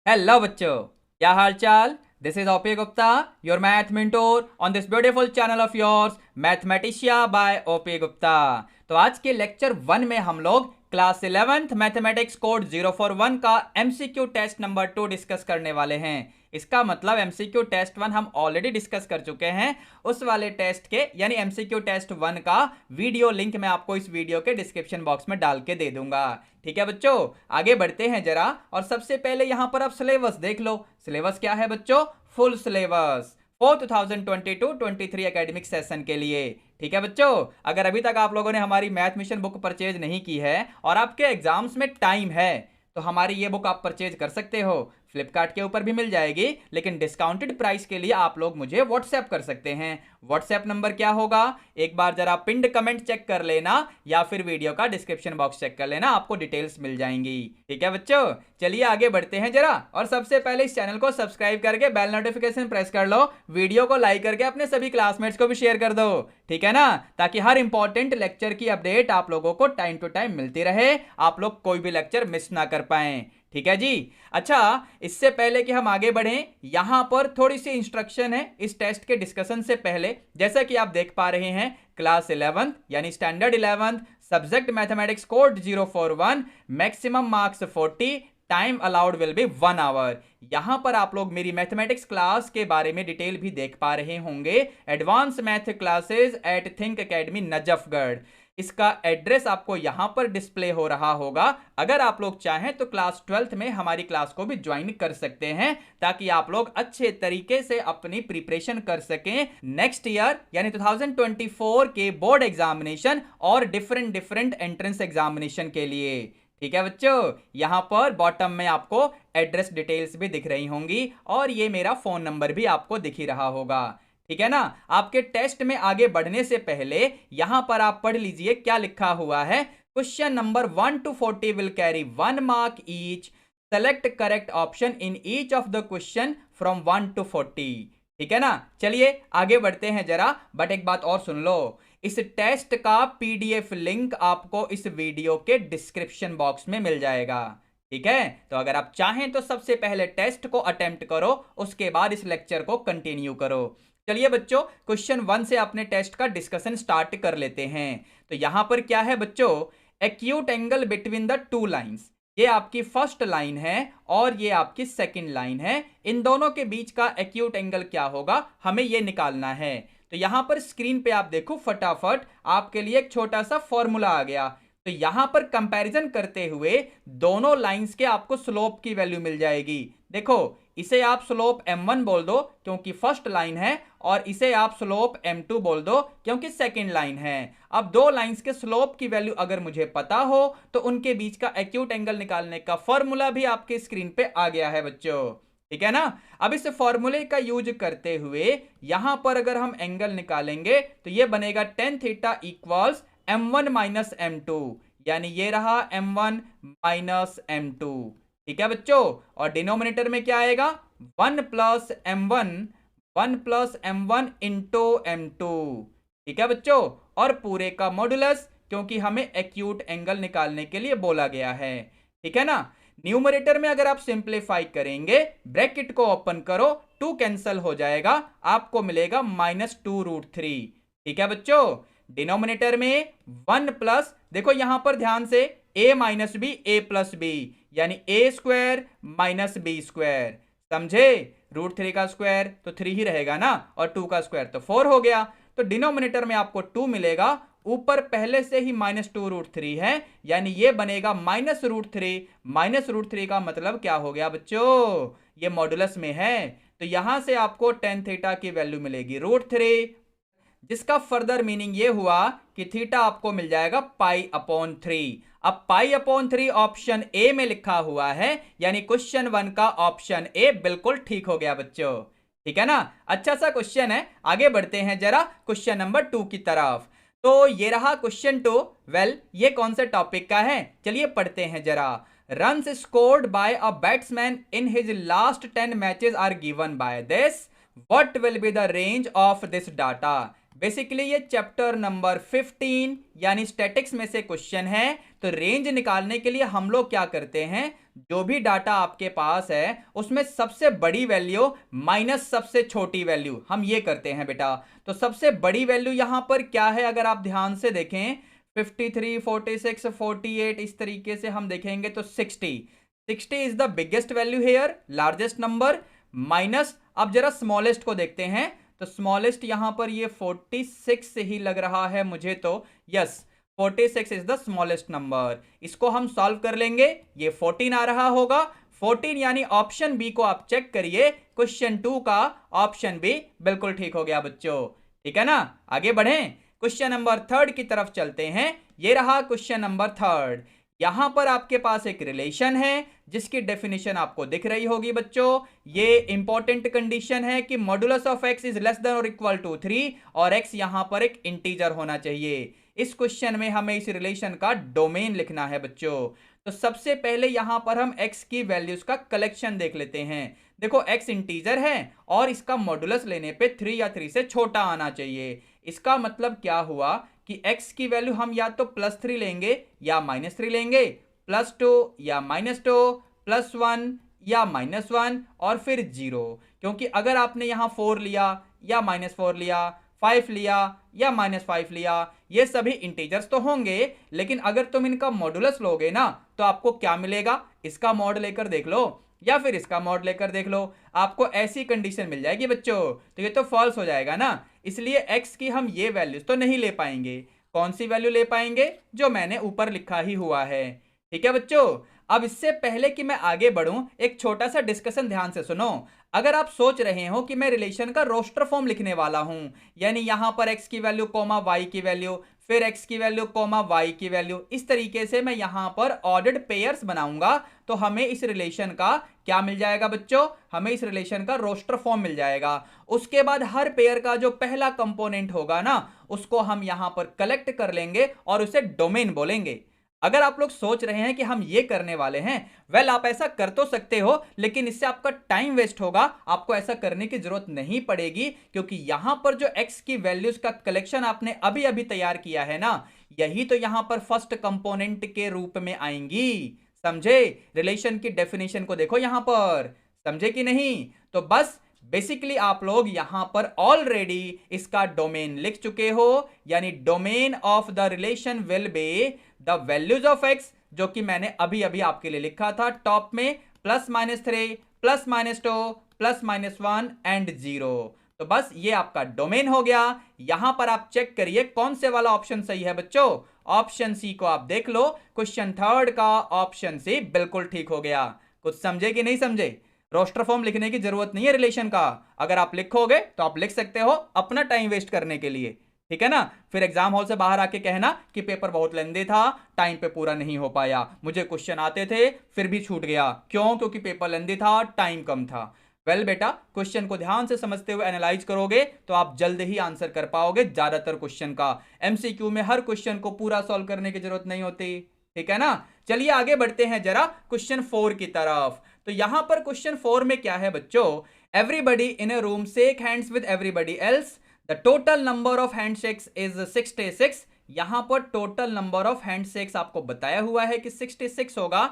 Hello बच्चों, क्या हाल चाल। This is OP Gupta, your math mentor on this beautiful channel of yours Mathematicia by OP Gupta. तो आज के लेक्चर 1 में हम लोग क्लास 11th मैथमेटिक्स कोड 041 का एमसीक्यू टेस्ट नंबर 2 डिस्कस करने वाले हैं। इसका मतलब एमसीक्यू टेस्ट 1 हम ऑलरेडी डिस्कस कर चुके हैं। उस वाले टेस्ट के यानी एमसीक्यू टेस्ट 1 का वीडियो लिंक मैं आपको इस वीडियो के डिस्क्रिप्शन बॉक्स में डाल के दे दूंगा। ठीक है बच्चों, आगे बढ़ते हैं जरा। और सबसे पहले यहां पर आप सिलेबस देख लो। सिलेबस क्या है बच्चों? Full syllabus for 2022-23 academic session के लिए। ठीक है बच्चों, अगर अभी तक आप लोगों ने हमारी मैथ मिशन बुक परचेज नहीं की है और आपके एग्जाम्स में टाइम है तो हमारी ये बुक आप परचेज कर सकते हो। फ्लिपकार्ट के ऊपर भी मिल जाएगी, लेकिन डिस्काउंटेड प्राइस के लिए आप लोग मुझे व्हाट्सएप कर सकते हैं। व्हाट्सएप नंबर क्या होगा, एक बार जरा पिंड कमेंट चेक कर लेना या फिर वीडियो का डिस्क्रिप्शन बॉक्स चेक कर लेना, आपको डिटेल्स मिल जाएंगी। ठीक है बच्चों, चलिए आगे बढ़ते हैं जरा। और सबसे पहले इस चैनल को सब्सक्राइब करके बेल नोटिफिकेशन प्रेस कर लो, वीडियो को लाइक करके अपने सभी क्लासमेट्स को भी शेयर कर दो। ठीक है ना, ताकि हर इंपॉर्टेंट लेक्चर की अपडेट आप लोगों को टाइम टू टाइम मिलती रहे, आप लोग कोई भी लेक्चर मिस ना कर पाए। ठीक है जी। अच्छा, इससे पहले कि हम आगे बढ़ें, यहां पर थोड़ी सी इंस्ट्रक्शन है इस टेस्ट के डिस्कशन से पहले। जैसा कि आप देख पा रहे हैं, क्लास 11th यानी standard 11th subject mathematics code 041, maximum marks 40, time allowed will be 1 hour. यहां पर आप लोग मेरी मैथमेटिक्स क्लास के बारे में डिटेल भी देख पा रहे होंगे। Advance math classes at think academy Najafgarh, इसका एड्रेस आपको यहां पर डिस्प्ले हो रहा होगा। अगर आप लोग चाहें तो क्लास 12th में हमारी क्लास को भी ज्वाइन कर सकते हैं, ताकि आप लोग अच्छे तरीके से अपनी प्रिपरेशन कर सकें नेक्स्ट ईयर यानी 2024 के बोर्ड एग्जामिनेशन और डिफरेंट एंट्रेंस एग्जामिनेशन के लिए। ठीक है बच्चों, यहां पर बॉटम में आपको एड्रेस डिटेल्स भी दिख रही होंगी और ये मेरा फोन नंबर भी आपको दिख ही रहा होगा। ठीक है ना। आपके टेस्ट में आगे बढ़ने से पहले यहां पर आप पढ़ लीजिए क्या लिखा हुआ है। Question number 1 to 40 will carry 1 mark each. Select correct option in each of the question from 1 to 40। ठीक है ना, चलिए आगे बढ़ते हैं जरा। बट एक बात और सुन लो, इस टेस्ट का पीडीएफ लिंक आपको इस वीडियो के डिस्क्रिप्शन बॉक्स में मिल जाएगा। ठीक है, तो अगर आप चाहें तो सबसे पहले टेस्ट को अटेम्प्ट करो, उसके बाद इस लेक्चर को कंटिन्यू करो। चलिए बच्चों, क्वेश्चन 1 से अपने टेस्ट का डिस्कशन स्टार्ट कर लेते हैं। तो यहां पर क्या है बच्चों, acute angle between the two lines. ये आपकी फर्स्ट लाइन है और ये आपकी सेकंड लाइन है। इन दोनों के बीच का एक्यूट एंगल क्या होगा, हमें ये निकालना है। तो यहां पर स्क्रीन पे आप देखो, फटाफट आपके लिए एक छोटा सा फॉर्मूला आ गया। तो यहां पर कंपैरिजन करते हुए दोनों लाइंस के आपको स्लोप की वैल्यू मिल जाएगी। देखो, इसे आप स्लोप m1 बोल दो क्योंकि फर्स्ट लाइन है, और इसे आप स्लोप m2 बोल दो क्योंकि सेकंड लाइन है। अब दो लाइंस के स्लोप की वैल्यू अगर मुझे पता हो तो उनके बीच का एक्यूट एंगल निकालने का फॉर्मूला भी आपके स्क्रीन पे आ गया है बच्चों। ठीक है ना। अब इस फॉर्मूले का यूज करते हुए यहां पर अगर हम एंगल निकालेंगे तो ये बनेगा tan theta equals m1 minus m2, यानी ये रहा m1 माइनस m2। ठीक है बच्चों, और डिनोमिनेटर में क्या आएगा, 1 plus M one into m2। ठीक है बच्चों, और पूरे का मॉडुलस, क्योंकि हमें एक्यूट एंगल निकालने के लिए बोला गया है। ठीक है ना। न्यूमरेटर में अगर आप सिंप्लीफाई करेंगे, ब्रैकेट को ओपन करो, 2 कैंसल हो जाएगा, आपको मिलेगा -2√3। ठीक है बच्चों, डिनोमिनेटर में 1 प्लस, देखो यहां पर ध्यान से a minus B A plus B, यानी a square minus B square. समझे, √3 का स्क्वायर तो 3 ही रहेगा ना, और 2 का स्क्वायर तो 4 हो गया। तो डिनोमिनेटर में आपको 2 मिलेगा, ऊपर पहले से ही -2√3 है, यानी ये बनेगा -√3। -√3 का मतलब क्या हो गया बच्चों, ये मॉडुलस में है, तो यहां से आपको tan थीटा की वैल्यू मिलेगी √3, जिसका फर्दर मीनिंग ये हुआ कि थीटा आपको मिल जाएगा π/3। अब π/3 ऑप्शन ए में लिखा हुआ है, यानी क्वेश्चन 1 का ऑप्शन ए बिल्कुल ठीक हो गया बच्चों। ठीक है ना, अच्छा सा क्वेश्चन है। आगे बढ़ते हैं जरा क्वेश्चन नंबर 2 की तरफ। तो ये रहा क्वेश्चन 2। वेल, ये कौन से टॉपिक का है, चलिए पढ़ते हैं जरा। Runs scored by a batsman in his last 10 matches are given by this, what will be the range of this data. Basically ये चैप्टर नंबर 15 यानी स्टैटिक्स में से क्वेश्चन है। तो रेंज निकालने के लिए हम लोग क्या करते हैं, जो भी डाटा आपके पास है उसमें सबसे बड़ी वैल्यू माइनस सबसे छोटी वैल्यू, हम ये करते हैं बेटा। तो सबसे बड़ी वैल्यू यहां पर क्या है, अगर आप ध्यान से देखें 53, 46, 48, इस तरीके से हम देखेंगे तो 60 is the biggest value here, largest number, minus अब जरा स्मॉलेस्ट को देखते हैं। तो स्मॉलेस्ट यहां पर ये 46 से ही लग रहा है मुझे, तो yes 46 is the smallest number. इसको हम सॉल्व कर लेंगे, ये 14 आ रहा होगा। 14 यानी ऑप्शन बी को आप चेक करिए, क्वेश्चन 2 का ऑप्शन बी बिल्कुल ठीक हो गया बच्चों। ठीक है ना, आगे बढ़ें, क्वेश्चन नंबर 3 की तरफ चलते हैं। ये रहा क्वेश्चन नंबर 3। यहां पर आपके पास एक रिलेशन है जिसकी डेफिनेशन आपको दिख रही होगी बच्चों। ये इंपॉर्टेंट कंडीशन है कि modulus of x is less than और इक्वल टू 3 और एक्स यहां पर एक इंटीजर होना चाहिए। इस क्वेश्चन में हमें इस रिलेशन का डोमेन लिखना है बच्चों। तो सबसे पहले यहां पर हम एक्स की वैल्यूज का कलेक्शन देख लेते हैं। देखो एक्स इंटीजर है और इसका मॉडुलस लेने पे 3 या 3 से छोटा आना चाहिए। इसका मतलब क्या हुआ कि x की वैल्यू हम या तो +3 लेंगे या -3 लेंगे, +2 या -2, +1 या -1 और फिर 0। क्योंकि अगर आपने यहां 4 लिया या -4 लिया, 5 लिया या -5 लिया, ये सभी इंटीजर्स तो होंगे, लेकिन अगर तुम इनका मॉडुलस लोगे ना तो आपको क्या मिलेगा, इसका मॉड लेकर देख लो या फिर इसका मॉड लेकर देख लो, आपको ऐसी कंडीशन मिल जाएगी बच्चों। तो ये तो फॉल्स हो जाएगा ना, इसलिए x की हम ये वैल्यूज तो नहीं ले पाएंगे। कौन सी वैल्यू ले पाएंगे, जो मैंने ऊपर लिखा ही हुआ है। ठीक है बच्चों, अब इससे पहले कि मैं आगे बढ़ूं, एक छोटा सा डिस्कशन ध्यान से सुनो। अगर आप सोच रहे हो कि मैं रिलेशन का रोस्टर फॉर्म लिखने वाला हूं, यानी यहां पर x की वैल्यू कोमा y की वैल्यू, फिर x की वैल्यू कोमा y की वैल्यू, इस तरीके से मैं यहां पर ऑर्डर्ड पेयर्स बनाऊंगा, तो हमें इस रिलेशन का क्या मिल जाएगा बच्चों, हमें इस रिलेशन का रोस्टर फॉर्म मिल जाएगा। उसके बाद हर पेयर का जो पहला कंपोनेंट होगा ना, उसको हम यहां पर कलेक्ट कर लेंगे और उसे डोमेन बोलेंगे। अगर आप लोग सोच रहे हैं कि हम ये करने वाले हैं, वेल आप ऐसा कर तो सकते हो, लेकिन इससे आपका टाइम वेस्ट होगा, आपको ऐसा करने की जरूरत नहीं पड़ेगी, क्योंकि यहां पर जो x की वैल्यूज का कलेक्शन आपने अभी अभी तैयार किया है ना, यही तो यहां पर फर्स्ट कंपोनेंट के रूप में आएंगी। समझे, रिलेशन की डेफिनेशन को देखो यहां पर, समझे कि नहीं। तो बस बेसिकली आप लोग यहां पर ऑलरेडी इसका डोमेन लिख चुके हो, यानी domain of the relation will be the values of x, जो कि मैंने अभी अभी आपके लिए लिखा था टॉप में, +-3, +-2, +-1 एंड 0। तो बस ये आपका डोमेन हो गया। यहां पर आप चेक करिए कौन से वाला ऑप्शन सही है बच्चों, ऑप्शन सी को आप देख लो, क्वेश्चन 3 का ऑप्शन सी बिल्कुल ठीक हो गया। कुछ समझे कि नहीं समझे, रोस्टर फॉर्म लिखने की जरूरत नहीं है रिलेशन का, अगर आप लिखोगे तो आप लिख सकते हो अपना टाइम वेस्ट करने के लिए। ठीक है ना, फिर एग्जाम हॉल से बाहर आके कहना कि पेपर बहुत लेंदी था, टाइम पे पूरा नहीं हो पाया, मुझे क्वेश्चन आते थे फिर भी छूट गया, क्यों, क्योंकि पेपर लेंदी था, टाइम कम था। वेल बेटा, क्वेश्चन को ध्यान से समझते हुए एनालाइज करोगे तो आप जल्द ही आंसर कर पाओगे ज्यादातर क्वेश्चन का। एमसीक्यू में हर क्वेश्चन को पूरा सॉल्व करने की जरूरत नहीं होती। ठीक है ना, चलिए आगे बढ़ते हैं जरा क्वेश्चन 4 की तरफ। तो यहां पर क्वेश्चन 4 में क्या है बच्चों, everybody in a room shake hands with everybody else, the total number of handshakes is 66। यहां पर टोटल नंबर ऑफ हैंडशेक्स आपको बताया हुआ है कि 66 होगा।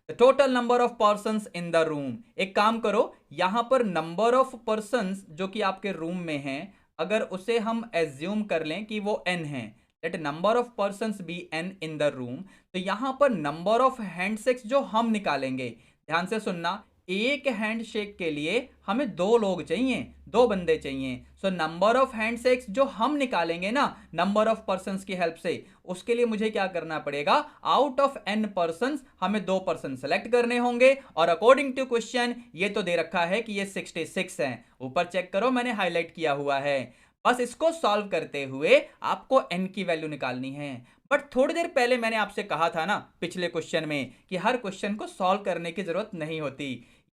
The total number of persons in the room, एक काम करो, यहां पर नंबर ऑफ पर्सन्स जो कि आपके रूम में हैं, अगर उसे हम एज्यूम कर लें कि वो n है, let number of persons be n in the room, तो यहां पर नंबर ऑफ हैंडशेक्स जो हम निकालेंगे, ध्यान से सुनना, एक हैंडशेक के लिए हमें 2 लोग चाहिए, 2 बंदे चाहिए। सो नंबर ऑफ हैंडशेक्स जो हम निकालेंगे ना नंबर ऑफ पर्सन्स की हेल्प से, उसके लिए मुझे क्या करना पड़ेगा, आउट ऑफ n पर्सन्स हमें 2 पर्सन सेलेक्ट करने होंगे, और अकॉर्डिंग टू क्वेश्चन ये तो दे रखा है कि ये 66 है, ऊपर चेक करो मैंने हाईलाइट किया हुआ है। बस इसको सॉल्व करते हुए आपको n की वैल्यू निकालनी है। बट थोड़ी देर पहले मैंने आपसे कहा था ना पिछले क्वेश्चन में कि हर क्वेश्चन को सॉल्व करने की जरूरत नहीं होती,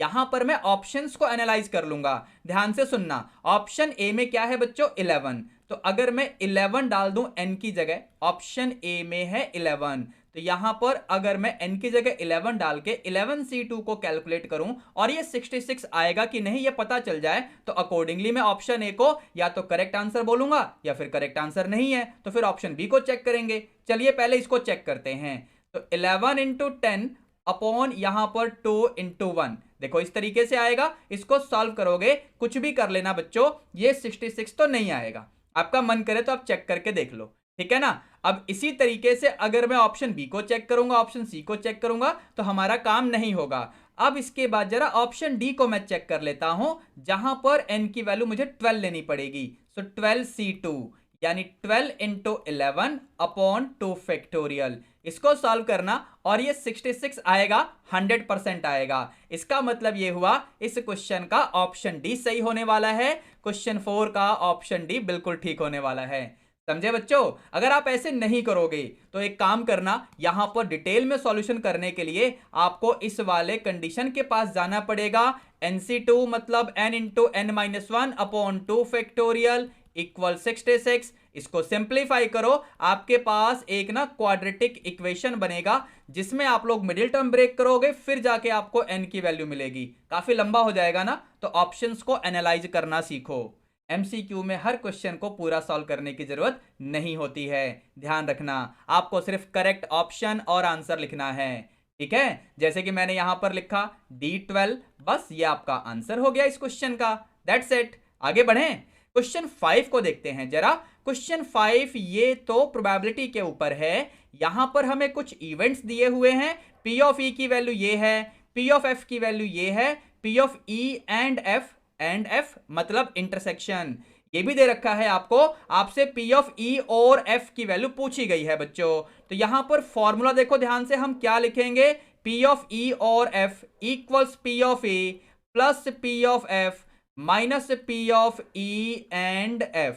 यहां पर मैं ऑप्शंस को एनालाइज कर लूंगा। ध्यान से सुनना, ऑप्शन ए में क्या है बच्चों, 11, तो अगर मैं 11 डाल दूं n की जगह, ऑप्शन ए में है 11, तो यहां पर अगर मैं n की जगह 11 डाल के 11c2 को कैलकुलेट करूं और ये 66 आएगा कि नहीं ये पता चल जाए, तो अकॉर्डिंगली मैं ऑप्शन ए को या तो करेक्ट आंसर बोलूंगा या फिर करेक्ट आंसर नहीं है तो फिर ऑप्शन बी को चेक करेंगे। चलिए पहले इसको चेक करते हैं। तो 11 इंटू 10 अपॉन यहां पर 2 इंटू 1, देखो इस तरीके से आएगा। इसको सॉल्व करोगे, कुछ भी कर लेना बच्चों, ये 66 तो नहीं आएगा। आपका मन करे तो आप चेक करके देख लो, ठीक है ना। अब इसी तरीके से अगर मैं ऑप्शन बी को चेक करूंगा, ऑप्शन सी को चेक करूंगा, तो हमारा काम नहीं होगा। अब इसके बाद जरा ऑप्शन डी को मैं चेक कर लेता हूं, जहां पर n की वैल्यू मुझे 12 लेनी पड़ेगी। सो 12c2 यानी 12 इंटू 11 अपॉन 2 फैक्टोरियल, इसको सॉल्व करना और ये 66 आएगा, 100% आएगा। इसका मतलब ये हुआ इस क्वेश्चन का ऑप्शन डी सही होने वाला है। क्वेश्चन 4 का ऑप्शन डी बिल्कुल ठीक होने वाला है। समझे बच्चों। अगर आप ऐसे नहीं करोगे तो एक काम करना, यहां पर डिटेल में सॉल्यूशन करने के लिए आपको इस वाले कंडीशन के पास जाना पड़ेगा। nc2 मतलब n into n minus 1 upon 2 factorial equal 66। इसको सिंप्लीफाई करो, आपके पास एक ना क्वाड्रेटिक इक्वेशन बनेगा जिसमें आप लोग मिडिल टर्म ब्रेक करोगे, फिर जाके आपको n की वैल्यू मिलेगी। काफी लंबा हो जाएगा ना, तो ऑप्शंस को एनालाइज करना सीखो। एमसीक्यू में हर क्वेश्चन को पूरा सॉल्व करने की जरूरत नहीं होती है, ध्यान रखना। आपको सिर्फ करेक्ट ऑप्शन और आंसर लिखना है, ठीक है। जैसे कि मैंने यहां पर लिखा D12, बस ये आपका आंसर हो गया इस क्वेश्चन का। That's it. आगे बढ़ें, क्वेश्चन 5 को देखते हैं जरा। क्वेश्चन 5 ये तो प्रोबेबिलिटी के ऊपर है। यहां पर हमें कुछ इवेंट्स दिए हुए हैं। P ऑफ E की वैल्यू ये है, P ऑफ F की वैल्यू ये है, P of E and F मतलब इंटरसेक्शन, ये भी दे रखा है आपको। आपसे P ऑफ E और F की वैल्यू पूछी गई है बच्चों। तो यहां पर फॉर्मूला देखो ध्यान से, हम क्या लिखेंगे, P ऑफ E और F equals P of A plus P of F minus P of E and F।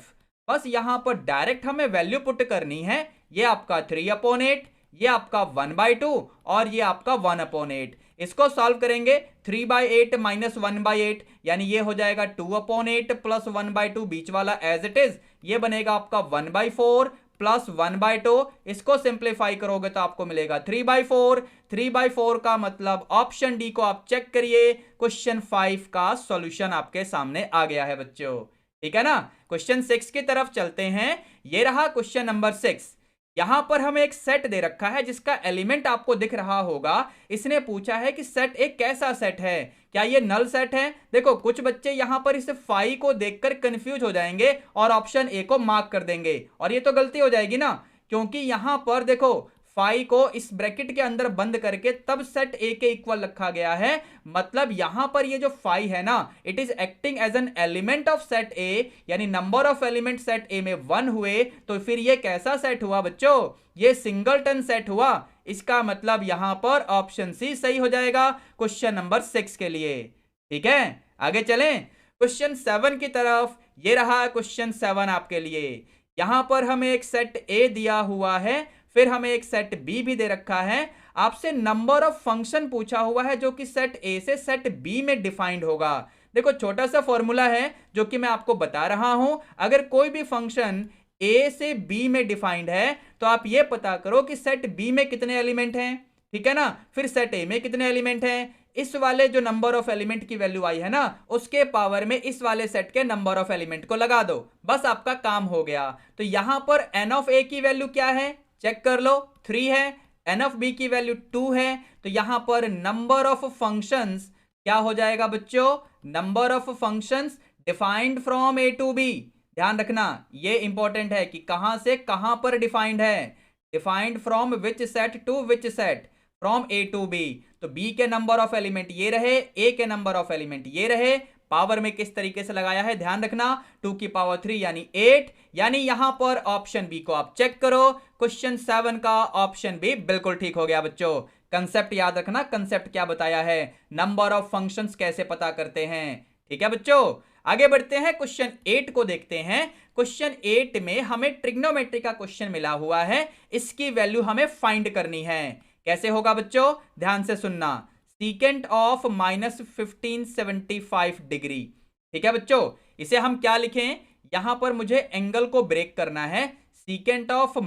बस यहां पर डायरेक्ट हमें वैल्यू पुट करनी है। ये आपका 3/8, ये आपका 1/2 और ये आपका 1/8। इसको सॉल्व करेंगे, 3/8 माइनस 1/8 यानी ये हो जाएगा 2/8 प्लस 1/2, बीच वाला एज इट इज, ये बनेगा आपका 1/4 प्लस 1/2। इसको सिंप्लीफाई करोगे तो आपको मिलेगा 3/4। 3/4 का मतलब ऑप्शन डी को आप चेक करिए। क्वेश्चन 5 का सॉल्यूशन आपके सामने आ गया है बच्चों, ठीक है ना। क्वेश्चन 6 की तरफ चलते हैं। ये रहा क्वेश्चन नंबर 6। यहां पर हमें एक सेट दे रखा है जिसका एलिमेंट आपको दिख रहा होगा। इसने पूछा है कि सेट एक कैसा सेट है, क्या ये नल सेट है। देखो कुछ बच्चे यहां पर इस फाई को देखकर कंफ्यूज हो जाएंगे और ऑप्शन ए को मार्क कर देंगे, और ये तो गलती हो जाएगी ना, क्योंकि यहां पर देखो फाई को इस ब्रैकेट के अंदर बंद करके तब सेट ए के इक्वल रखा गया है। मतलब यहां पर ये जो फाई है ना, it is acting as an element of set A, यानी number of element set A में 1 हुए, तो फिर ये कैसा सेट हुआ बच्चों, ये सिंगलटन सेट हुआ। इसका मतलब यहां पर ऑप्शन सी सही हो जाएगा क्वेश्चन नंबर 6 के लिए, ठीक है। आगे चलें क्वेश्चन 7 की तरफ। ये रहा क्वेश्चन 7 आपके लिए। यहां पर हमें एक सेट ए दिया हुआ है, फिर हमें एक सेट बी भी दे रखा है। आपसे नंबर ऑफ फंक्शन पूछा हुआ है जो कि सेट ए से सेट बी में डिफाइंड होगा। देखो छोटा सा फॉर्मूला है जो कि मैं आपको बता रहा हूं। अगर कोई भी फंक्शन ए से बी में डिफाइंड है तो आप ये पता करो कि सेट बी में कितने एलिमेंट हैं, ठीक है ना। फिर सेट ए में कितने एलिमेंट हैं, इस वाले जो नंबर ऑफ एलिमेंट की वैल्यू आई है ना, उसके पावर में इस वाले सेट के नंबर ऑफ एलिमेंट को लगा दो, बस आपका काम हो गया। तो यहां पर एन ऑफ ए की वैल्यू क्या है, चेक कर लो, 3 है। एन ऑफ बी की वैल्यू 2 है। तो यहां पर नंबर ऑफ फंक्शंस क्या हो जाएगा बच्चों, number of functions defined from A to B. ध्यान रखना ये इंपॉर्टेंट है कि कहां से कहां पर डिफाइंड है, defined from which set to which set, from A to B. तो बी के नंबर ऑफ एलिमेंट ये रहे, ए के नंबर ऑफ एलिमेंट ये रहे। पावर में किस तरीके से लगाया है ध्यान रखना, 2 की पावर 3 यानी 8, यानी यहां पर ऑप्शन बी को आप चेक करो। क्वेश्चन 7 का ऑप्शन बी बिल्कुल ठीक हो गया बच्चों। कंसेप्ट याद रखना, कंसेप्ट क्या बताया है, नंबर ऑफ फंक्शंस कैसे पता करते हैं, ठीक है बच्चों। आगे बढ़ते हैं, क्वेश्चन 8 को देखते हैं। क्वेश्चन 8 में हमें ट्रिग्नोमेट्री का क्वेश्चन मिला हुआ है, इसकी वैल्यू हमें फाइंड करनी है। कैसे होगा बच्चों, ध्यान से सुनना, सीकेंट ऑफ -1575 डिग्री, ठीक है बच्चों। इसे हम क्या लिखें, यहां पर मुझे एंगल को ब्रेक करना है, सीकेंट ऑफ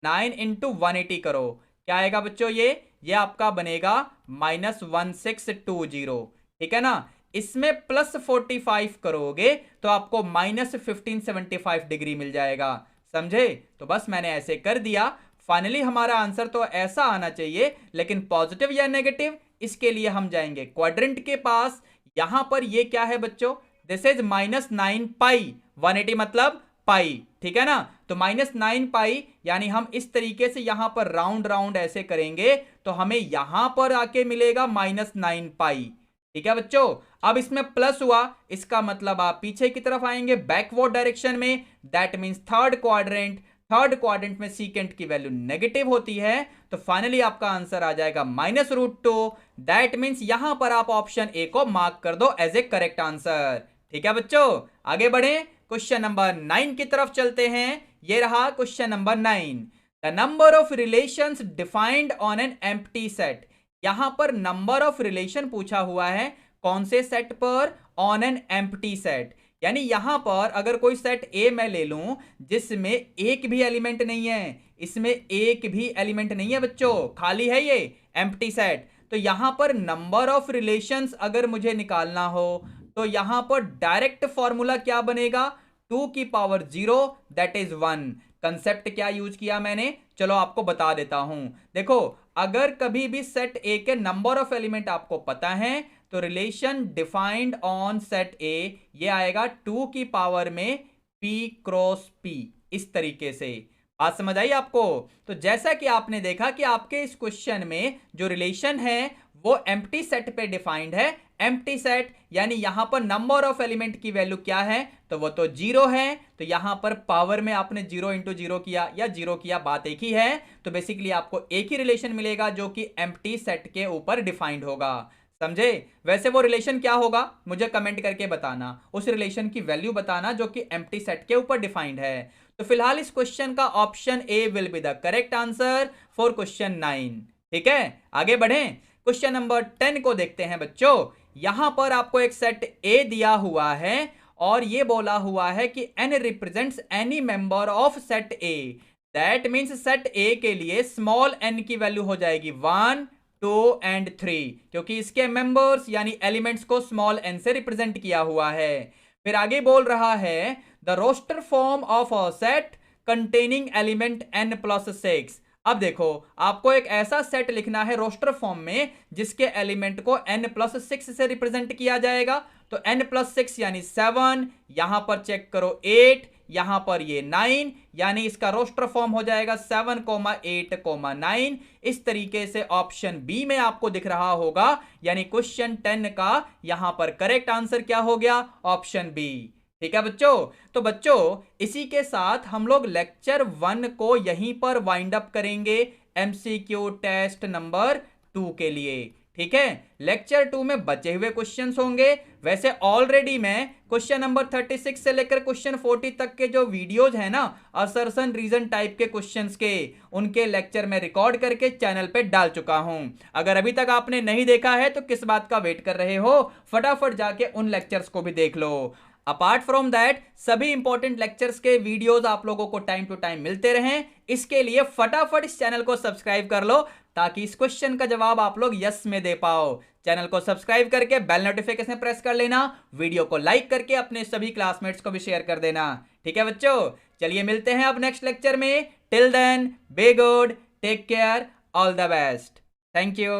9 इंटू 180 करो, क्या आएगा बच्चों? ये आपका बनेगा -1620, ठीक है ना। इसमें +45 करोगे तो आपको -1575 डिग्री मिल जाएगा, समझे? तो बस मैंने ऐसे कर दिया। फाइनली हमारा आंसर तो ऐसा आना चाहिए, लेकिन पॉजिटिव या नेगेटिव, इसके लिए हम जाएंगे क्वाड्रेंट के पास। यहां पर ये क्या है बच्चों? दिस इज -9 पाई, 180 मतलब पाई, ठीक है ना। तो -9 पाई, यानी हम इस तरीके से यहां पर राउंड राउंड ऐसे करेंगे तो हमें यहां पर आके मिलेगा -9 पाई, ठीक है बच्चों। अब इसमें प्लस हुआ, इसका मतलब आप पीछे की तरफ आएंगे बैकवर्ड डायरेक्शन में, दैट मींस थर्ड क्वाड्रेंट में सीकेंट की वैल्यू नेगेटिव होती है, तो फाइनली आपका आंसर आ जाएगा -√2। दैट मींस यहां पर आप ऑप्शन ए को मार्क कर दो एज ए करेक्ट आंसर, ठीक है बच्चों। आगे बढ़े, क्वेश्चन नंबर 9 की तरफ चलते हैं। ये रहा question number 9। The number of relations defined on an empty set. यहां पर नंबर ऑफ रिलेशन पूछा हुआ है, कौन से सेट पर? ऑन एन एम्प्टी सेट, यानी यहां पर अगर कोई सेट ए मैं ले लूं जिसमें एक भी एलिमेंट नहीं है, इसमें एक भी एलिमेंट नहीं है बच्चों, खाली है ये एम्प्टी सेट, तो यहां पर नंबर ऑफ रिलेशंस अगर मुझे निकालना हो तो यहां पर डायरेक्ट फॉर्मूला क्या बनेगा? 2 की पावर 0 दैट इज 1। कंसेप्ट क्या यूज किया मैंने, चलो आपको बता देता हूं। देखो, अगर कभी भी सेट ए के नंबर ऑफ एलिमेंट आपको पता है तो रिलेशन डिफाइंड ऑन सेट ए ये आएगा 2 की पावर में p क्रॉस p, इस तरीके से। बात समझ आई आपको? तो जैसा कि आपने देखा कि आपके इस क्वेश्चन में जो रिलेशन है वो एम्प्टी सेट पे डिफाइंड है। एम्प्टी सेट यानी यहां पर नंबर ऑफ एलिमेंट की वैल्यू क्या है? तो वो तो 0 है, तो यहां पर पावर में आपने 0 इंटू 0 किया या 0 किया, बात एक ही है। तो बेसिकली आपको एक ही रिलेशन मिलेगा जो कि एम्प्टी सेट के ऊपर डिफाइंड होगा, समझे? वैसे वो रिलेशन क्या होगा मुझे कमेंट करके बताना, उस रिलेशन की वैल्यू बताना जो कि एम्प्टी सेट के ऊपर डिफाइंड है। तो फिलहाल इस क्वेश्चन का option A will be the correct answer for question 9, ठीक है। आगे बढ़ें, क्वेश्चन नंबर 10 को देखते हैं बच्चों। यहां पर आपको एक सेट ए दिया हुआ है और ये बोला हुआ है कि n represents any member of set A. That means set ए के लिए स्मॉल n की वैल्यू हो जाएगी 1, 2 एंड 3, क्योंकि इसके मेंबर्स यानी एलिमेंट्स को स्मॉल n से रिप्रेजेंट किया हुआ है। फिर आगे बोल रहा है the roster form of a set containing element n+6। अब देखो, आपको एक ऐसा सेट लिखना है रोस्टर फॉर्म में जिसके एलिमेंट को n+6 से रिप्रेजेंट किया जाएगा। तो n+6 यानी 7, यहां पर चेक करो 8, यहां पर ये 9, यानी इसका रोस्टर फॉर्म हो जाएगा 7, 8, 9। इस तरीके से ऑप्शन बी में आपको दिख रहा होगा, यानी क्वेश्चन 10 का यहां पर करेक्ट आंसर क्या हो गया? ऑप्शन बी, ठीक है बच्चों। तो बच्चों इसी के साथ हम लोग लेक्चर 1 को यहीं पर वाइंड अप करेंगे एमसीक्यू टेस्ट नंबर 2 के लिए, ठीक है। लेक्चर 2 में बचे हुए क्वेश्चंस होंगे। वैसे ऑलरेडी मैं क्वेश्चन नंबर 36 से लेकर क्वेश्चन 40 तक के जो वीडियोज है ना असर्शन रीजन टाइप के क्वेश्चंस के, उनके लेक्चर में रिकॉर्ड करके चैनल पे डाल चुका हूं। अगर अभी तक आपने नहीं देखा है तो किस बात का वेट कर रहे हो, फटाफट जाके उन लेक्चर्स को भी देख लो। अपार्ट फ्रॉम दैट सभी इंपॉर्टेंट लेक्चर्स के वीडियोस आप लोगों को टाइम टू टाइम मिलते रहें, इसके लिए फटाफट इस चैनल को सब्सक्राइब कर लो ताकि इस क्वेश्चन का जवाब आप लोग यस में दे पाओ। चैनल को सब्सक्राइब करके बेल नोटिफिकेशन प्रेस कर लेना, वीडियो को लाइक करके अपने सभी क्लासमेट्स को भी शेयर कर देना, ठीक है बच्चों। चलिए मिलते हैं अब नेक्स्ट लेक्चर में। Till then be good, take care, all the best, thank you.